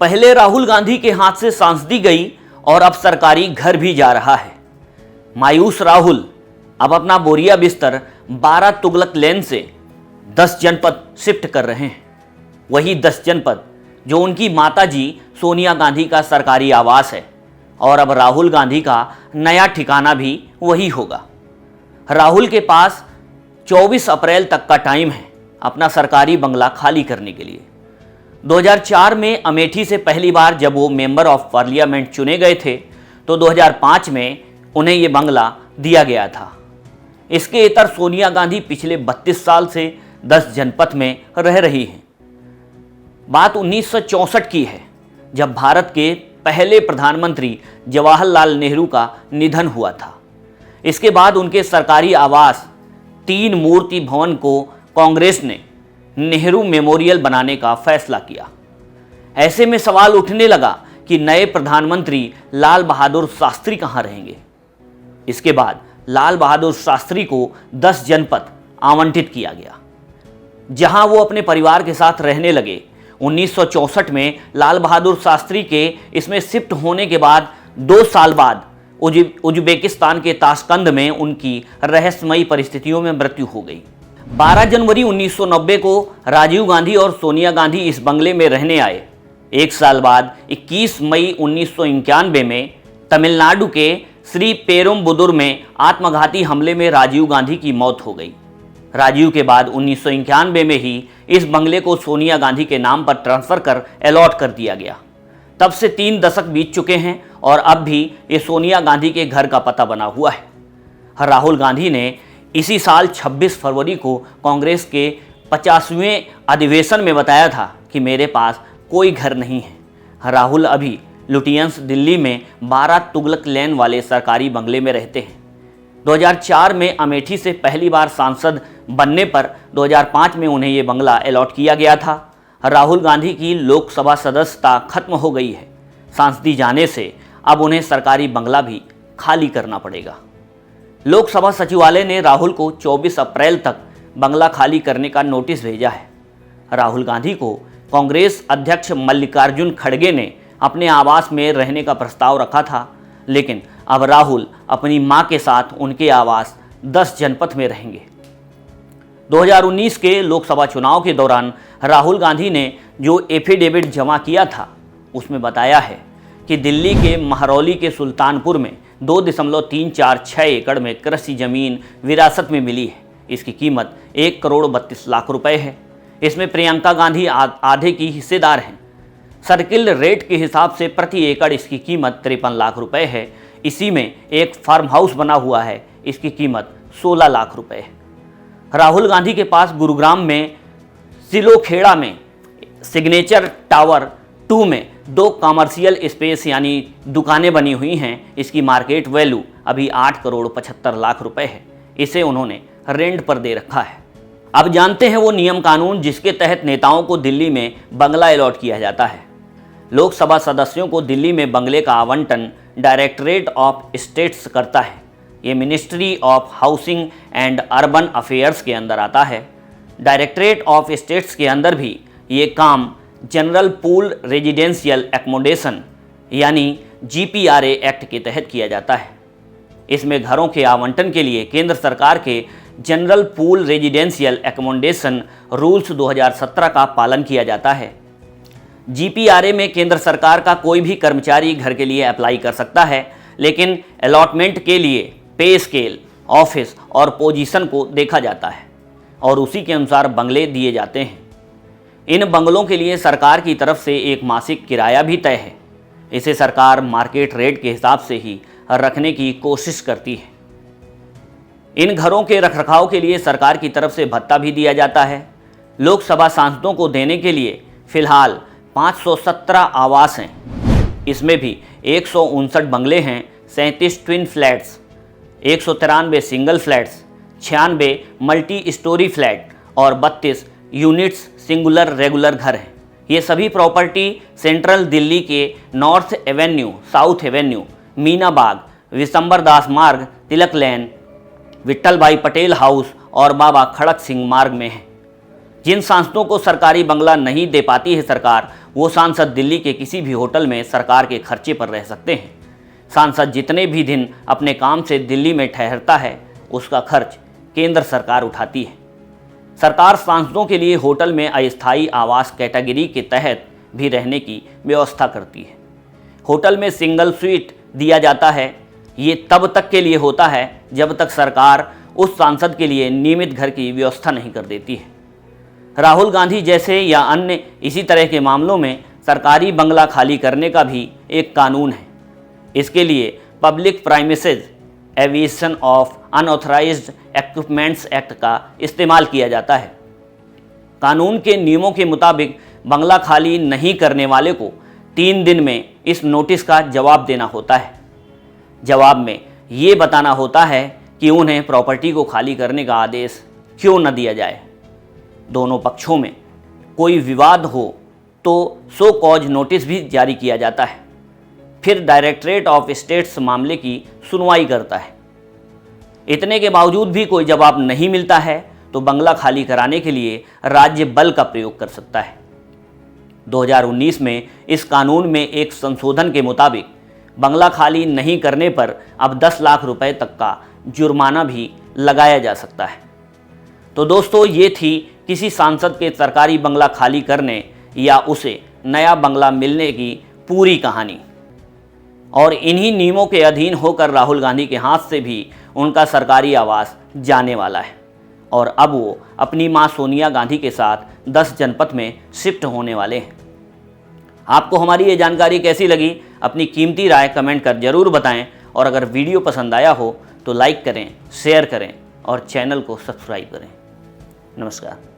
पहले राहुल गांधी के हाथ से सांसदी गई और अब सरकारी घर भी जा रहा है। मायूस राहुल अब अपना बोरिया बिस्तर 12 तुगलक लेन से 10 जनपद शिफ्ट कर रहे हैं। वही 10 जनपद जो उनकी माताजी सोनिया गांधी का सरकारी आवास है, और अब राहुल गांधी का नया ठिकाना भी वही होगा। राहुल के पास 24 अप्रैल तक का टाइम है अपना सरकारी बंगला खाली करने के लिए। 2004 में अमेठी से पहली बार जब वो मेंबर ऑफ पार्लियामेंट चुने गए थे तो 2005 में उन्हें ये बंगला दिया गया था। इसके इतर सोनिया गांधी पिछले 32 साल से 10 जनपद में रह रही हैं। बात 1964 की है, जब भारत के पहले प्रधानमंत्री जवाहरलाल नेहरू का निधन हुआ था। इसके बाद उनके सरकारी आवास 3 मूर्ति भवन को कांग्रेस ने नेहरू मेमोरियल बनाने का फैसला किया। ऐसे में सवाल उठने लगा कि नए प्रधानमंत्री लाल बहादुर शास्त्री कहां रहेंगे। इसके बाद लाल बहादुर शास्त्री को 10 जनपद आवंटित किया गया, जहां वो अपने परिवार के साथ रहने लगे। 1964 में लाल बहादुर शास्त्री के इसमें शिफ्ट होने के बाद 2 साल बाद उज्बेकिस्तान के ताशकंद में उनकी रहस्यमयी परिस्थितियों में मृत्यु हो गई। 12 जनवरी 1990 को राजीव गांधी और सोनिया गांधी इस बंगले में रहने आए। 1 साल बाद 21 मई 1991 में तमिलनाडु के श्री पेरुम्बुदुर में आत्मघाती हमले में राजीव गांधी की मौत हो गई। राजीव के बाद 1991 में ही इस बंगले को सोनिया गांधी के नाम पर ट्रांसफर कर अलॉट कर दिया गया। तब से 3 दशक बीत चुके हैं और अब भी ये सोनिया गांधी के घर का पता बना हुआ है। राहुल गांधी ने इसी साल 26 फरवरी को कांग्रेस के 50वें अधिवेशन में बताया था कि मेरे पास कोई घर नहीं है। राहुल अभी लुटियंस दिल्ली में 12 तुगलक लेन वाले सरकारी बंगले में रहते हैं। 2004 में अमेठी से पहली बार सांसद बनने पर 2005 में उन्हें ये बंगला अलॉट किया गया था। राहुल गांधी की लोकसभा सदस्यता खत्म हो गई है। सांसदी जाने से अब उन्हें सरकारी बंगला भी खाली करना पड़ेगा। लोकसभा सचिवालय ने राहुल को 24 अप्रैल तक बंगला खाली करने का नोटिस भेजा है। राहुल गांधी को कांग्रेस अध्यक्ष मल्लिकार्जुन खड़गे ने अपने आवास में रहने का प्रस्ताव रखा था, लेकिन अब राहुल अपनी मां के साथ उनके आवास 10 जनपद में रहेंगे। 2019 के लोकसभा चुनाव के दौरान राहुल गांधी ने जो एफिडेविट जमा किया था उसमें बताया है कि दिल्ली के महरौली के सुल्तानपुर में 2.346 एकड़ में कृषि जमीन विरासत में मिली है। इसकी कीमत 1 करोड़ 32 लाख रुपए है। इसमें प्रियंका गांधी आधे की हिस्सेदार हैं। सर्किल रेट के हिसाब से प्रति एकड़ इसकी कीमत 53 लाख रुपए है। इसी में एक फार्म हाउस बना हुआ है, इसकी कीमत 16 लाख रुपए है। राहुल गांधी के पास गुरुग्राम में सिलोखेड़ा में सिग्नेचर टावर 2 में 2 कमर्शियल स्पेस यानी दुकानें बनी हुई हैं। इसकी मार्केट वैल्यू अभी 8 करोड़ 75 लाख रुपए है। इसे उन्होंने रेंट पर दे रखा है। अब जानते हैं वो नियम कानून जिसके तहत नेताओं को दिल्ली में बंगला अलॉट किया जाता है। लोकसभा सदस्यों को दिल्ली में बंगले का आवंटन डायरेक्टरेट ऑफ स्टेट्स करता है। ये ministry of housing and urban affairs के अंदर आता है। डायरेक्टरेट ऑफ स्टेट्स के अंदर भी ये काम जनरल पूल रेजिडेंशियल एकोमोडेशन यानी GPRA एक्ट के तहत किया जाता है। इसमें घरों के आवंटन के लिए केंद्र सरकार के general pool residential accommodation rules 2017 का पालन किया जाता है। GPRA में केंद्र सरकार का कोई भी कर्मचारी घर के लिए अप्लाई कर सकता है, लेकिन अलॉटमेंट के लिए पे स्केल, ऑफिस और पोजीशन को देखा जाता है और उसी के अनुसार बंगले दिए जाते हैं। इन बंगलों के लिए सरकार की तरफ से एक मासिक किराया भी तय है। इसे सरकार मार्केट रेट के हिसाब से ही रखने की कोशिश करती है। इन घरों के रखरखाव के लिए सरकार की तरफ से भत्ता भी दिया जाता है। लोकसभा सांसदों को देने के लिए फिलहाल 517 आवास हैं। इसमें भी 159 बंगले हैं, 37 twin flats, 193 single flats, 96 multi storey flat और 32 यूनिट्स सिंगुलर रेगुलर घर हैं। ये सभी प्रॉपर्टी सेंट्रल दिल्ली के North Avenue, South Avenue, Meena Bagh, Vishambhar Das Marg, Tilak लेन, विट्ठल भाई पटेल हाउस और बाबा खड़क सिंह मार्ग में है। जिन सांसदों को सरकारी बंगला नहीं दे पाती है सरकार, वो सांसद दिल्ली के किसी भी होटल में सरकार के खर्चे पर रह सकते हैं। सांसद जितने भी दिन अपने काम से दिल्ली में ठहरता है, उसका खर्च केंद्र सरकार उठाती है। सरकार सांसदों के लिए होटल में अस्थायी आवास कैटेगरी के तहत भी रहने की व्यवस्था करती है। होटल में सिंगल स्वीट दिया जाता है। ये तब तक के लिए होता है जब तक सरकार उस सांसद के लिए नियमित घर की व्यवस्था नहीं कर देती है। राहुल गांधी जैसे या अन्य इसी तरह के मामलों में सरकारी बंगला खाली करने का भी एक कानून है। इसके लिए public premises eviction of unauthorised equipments act का इस्तेमाल किया जाता है। कानून के नियमों के मुताबिक बंगला खाली नहीं करने वाले को 3 दिन में इस नोटिस का जवाब देना होता है। जवाब में ये बताना होता है कि उन्हें प्रॉपर्टी को खाली करने का आदेश क्यों न दिया जाए। दोनों पक्षों में कोई विवाद हो तो सो कॉज नोटिस भी जारी किया जाता है। फिर डायरेक्टरेट ऑफ स्टेट्स मामले की सुनवाई करता है। इतने के बावजूद भी कोई जवाब नहीं मिलता है तो बंगला खाली कराने के लिए राज्य बल का प्रयोग कर सकता है। 2019 में इस कानून में एक संशोधन के मुताबिक बंगला खाली नहीं करने पर अब 10 लाख रुपए तक का जुर्माना भी लगाया जा सकता है। तो दोस्तों, ये थी किसी सांसद के सरकारी बंगला खाली करने या उसे नया बंगला मिलने की पूरी कहानी। और इन्हीं नियमों के अधीन होकर राहुल गांधी के हाथ से भी उनका सरकारी आवास जाने वाला है और अब वो अपनी मां सोनिया गांधी के साथ 10 जनपथ में शिफ्ट होने वाले हैं। आपको हमारी ये जानकारी कैसी लगी? अपनी कीमती राय कमेंट कर जरूर बताएं और अगर वीडियो पसंद आया हो तो लाइक करें, शेयर करें और चैनल को सब्सक्राइब करें। नमस्कार।